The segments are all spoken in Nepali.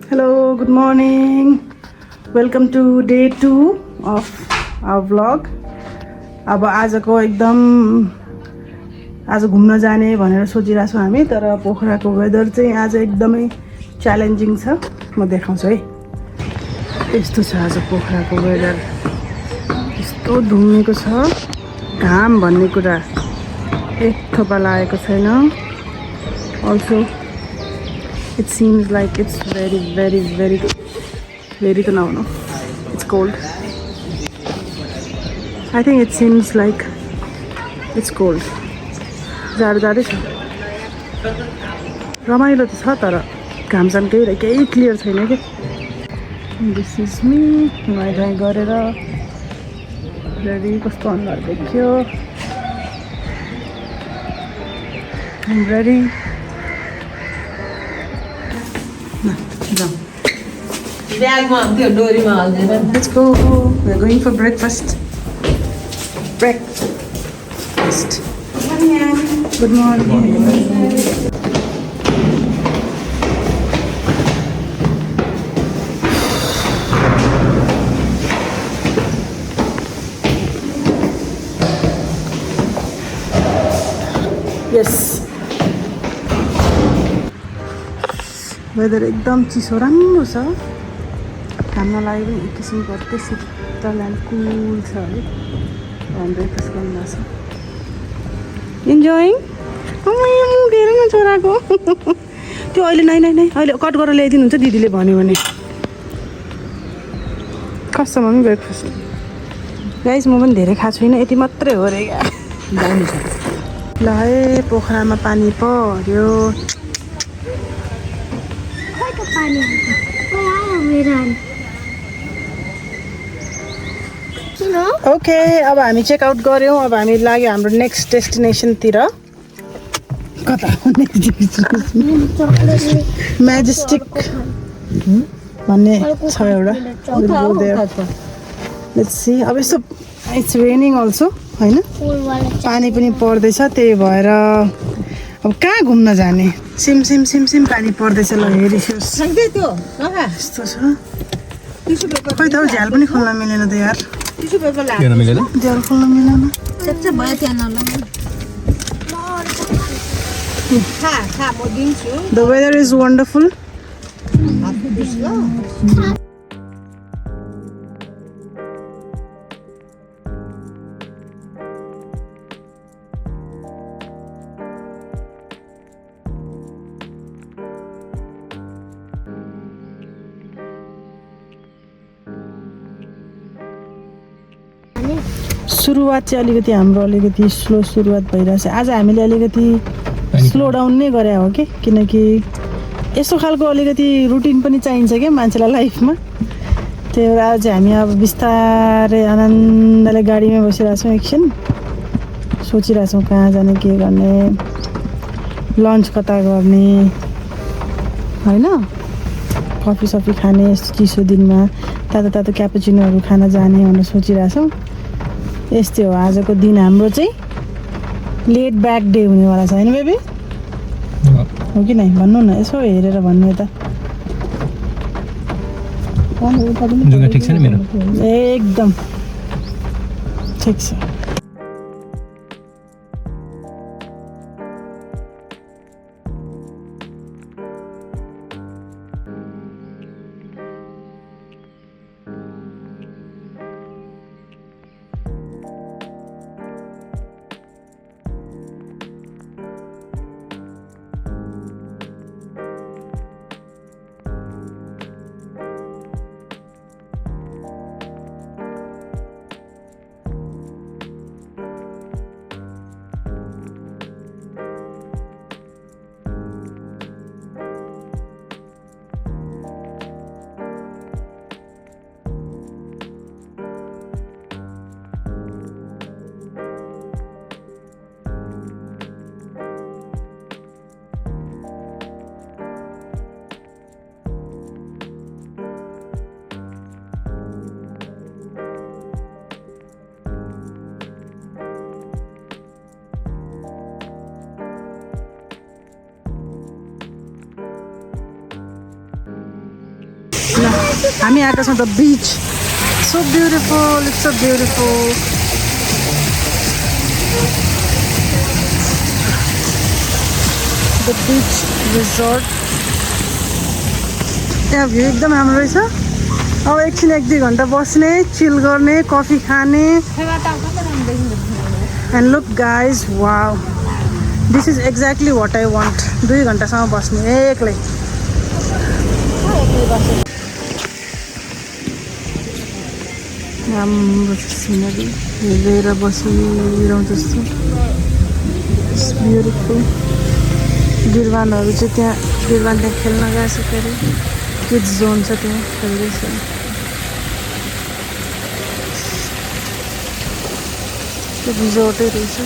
Hello, good morning. Welcome to day 2 of our vlog. अब आजको एकदम आज घुम्न जाने भनेर सोचिरहेको छौँ हामी, तर पोखराको वेदर चाहिँ आज एकदमै च्यालेन्जिङ छ। म देखाउँछु है। यस्तो छ आज पोखराको वेदर। यस्तो धुम्मेको छ, घाम भन्ने कुरा एक थोपा लागेको छैन। Also it seems like it's very no, it's cold. I think it seems like it's cold. जाडो छ, रमाइलो त छ तर घामसान केही क्लियर छैन के। दिस इज मी नुहाइ गरेर रेडी। कस्तो अनुहार देखियो। I'm ready. Let's go. We're going for breakfast. Good morning. Yes. Weather एकदम चिसो राम्रो छ। खाना लागि पनि एक किसिमको अति शीतल एन्ड कुल छ है। हामी ब्रेकफास्ट गर्नु भएको छ। इन्जोइङ। धेरै न छोराको त्यो अहिले नै अहिले कट गरेर ल्याइदिनुहुन्छ दिदीले भन्यो भने। कस्तो मम्मी ब्रेकफास्ट? गाइस म पनि धेरै खाएको छुइनँ, यति मात्रै हो रे। जानु छ ल है। पोखरामा पानी पर्यो। ओके, अब हामी चेकआउट गऱ्यौँ। अब हामी लाग्यो हाम्रो नेक्स्ट डेस्टिनेसनतिर। कता म्याजेस्टिक भन्ने छ एउटा। Let's see. अब यस्तो इट्स रेनिङ अल्सो होइन, पानी पनि पर्दैछ। त्यही भएर अब कहाँ घुम्न जाने? सिम पानी पर्दैछ। ल हेरिसियोस् यस्तो छ। खोइ त हौ, झ्याल पनि खोल्न मिलेन त यार। झ्याल खोल्न मिलेन। The weather is wonderful. सुरुवात चाहिँ अलिकति हाम्रो अलिकति स्लो सुरुवात भइरहेछ। आज हामीले अलिकति स्लो डाउन नै गरे हो कि, किनकि यस्तो खालको अलिकति रुटिन पनि चाहिन्छ क्या मान्छेलाई लाइफमा। त्यही भएर आज हामी अब बिस्तारै आनन्दले गाडीमा बसिरहेछौँ। एकछिन सोचिरहेछौँ कहाँ जाने, के गर्ने, लन्च कता गर्ने होइन। कफी सफी खाने यस्तो चिसो दिनमा, तातो क्यापुचिनोहरू खान जाने भनेर सोचिरहेछौँ। यस्तै हो आजको दिन हाम्रो चाहिँ। लेट ब्याक डे हुनेवाला छ होइन बेबी? हो कि नै भन्नु न, यसो हेरेर भन्नु यता। ठिक छ नि मेरो? एकदम ठिक छ। हामी आएका छौँ the beach so beautiful it's so beautiful the beach resort त्यहाँ भ्यू एकदम राम्रो रहेछ अब एकछिन 1-2 घन्टा बस्ने चिल गर्ने कफी खाने and look guys wow this is exactly what I want 2 घन्टासम्म बस्ने एक्लै राम्रो छ सिनरी हेरेर बसिरहँ जस्तो इट्स ब्युटिफुल गिरवानहरू चाहिँ त्यहाँ गिरवान त्यहाँ खेल्न गएछ के अरे किड्स जोन छ त्यहाँ खेल्दैछ रिजोर्टै रहेछ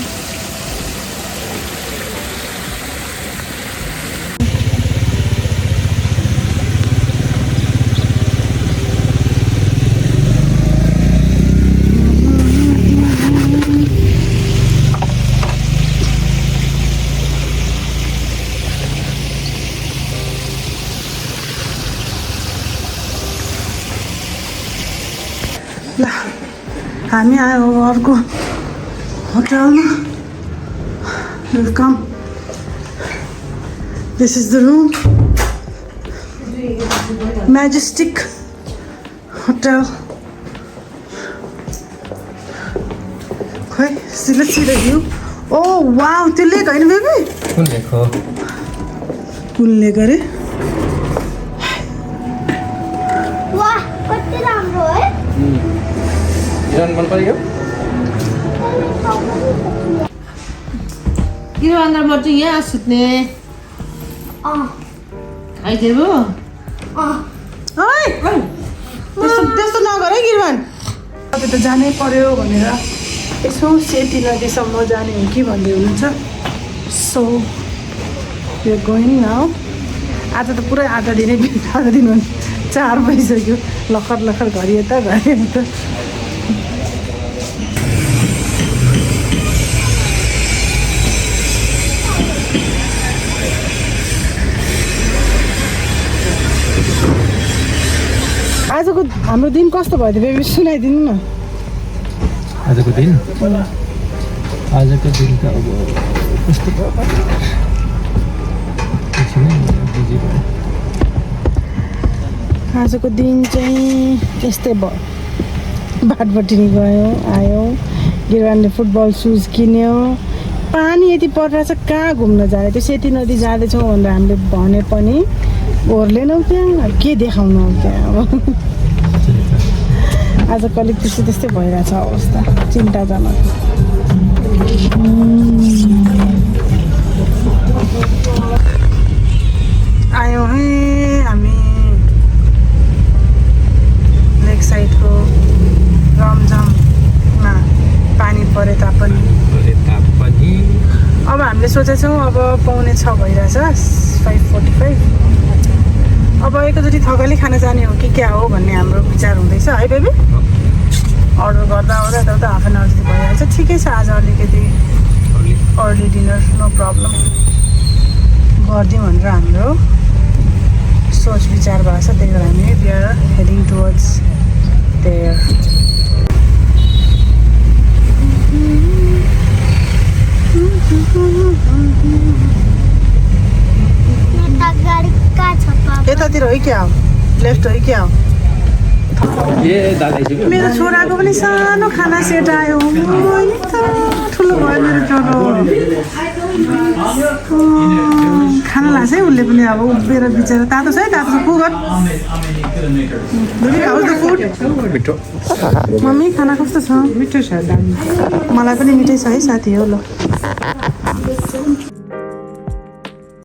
ल हामी आयो अर्को होटलमा welcome this is the room majestic hotel खोइ सिलेक्ट भ्यू ओ वाउ त्यो लेक होइन बेबी कुन लेक हो कुन लेक अरे वाह कति राम्रो है इरान मन पर्यो किन अन्त म चाहिँ यहाँ सुत्ने खाइदिनु ओइ त्यस्तो नगर है गिरवान तपाईँ त जानै पर्यो भनेर यसो सेती नदीसम्म जाने हो कि भन्दै हुनुहुन्छ सो यो गइन् न आज त पुरै आधा दिनै आधा दिन 4 भइसक्यो लखर लखर घरि यता घरि यता आजको हाम्रो दिन कस्तो भयो त बेबी सुनाइदिनु न आजको दिन त अब कस्तो भयो एकछिनै बिजी भयो आजको दिन चाहिँ त्यस्तै भयो बाटबट्टि गयो आयो गिरवानले फुटबल सुज किन्यो पानी यति परिरहेछ कहाँ घुम्न जाने त्यो सेती नदी जाँदैछौँ भनेर हामीले भने पनि ओर्लेनौँ त्यहाँ के देखाउनु अब त्यहाँ अब आज कलिक त्यस्तै भइरहेछ अवस्था चिन्ताजनक आयो है हामी लेक साइडको रमझममा पानी परे तापनि अब हामीले सोचेछौँ अब 5:45 भइरहेछ 5:45 अब एकैचोटि थकाली खान जाने हो कि क्या हो भन्ने हाम्रो विचार हुँदैछ है बेबी अर्डर गर्दा यताउता हाफ एन आवर जति भइहाल्छ ठिकै छ आज अलिकति अर्ली डिनर नो प्रब्लम गरिदिउँ भनेर हाम्रो सोच विचार भएको छ त्यही भएर हामी we are heading towards there यतातिर हो क्या हो लेफ्ट हो क्या हो मेरो छोराको पनि सानो खाना सेट आयो ठुलो भयो मेरो छोरो खाना लाग्छ है उसले पनि अब उभिएर बिचरा तातो छ है तातो छ पुगत मिठो मम्मी खाना कस्तो छ मिठो छ दामी मलाई पनि मिठै छ है साथी हो ल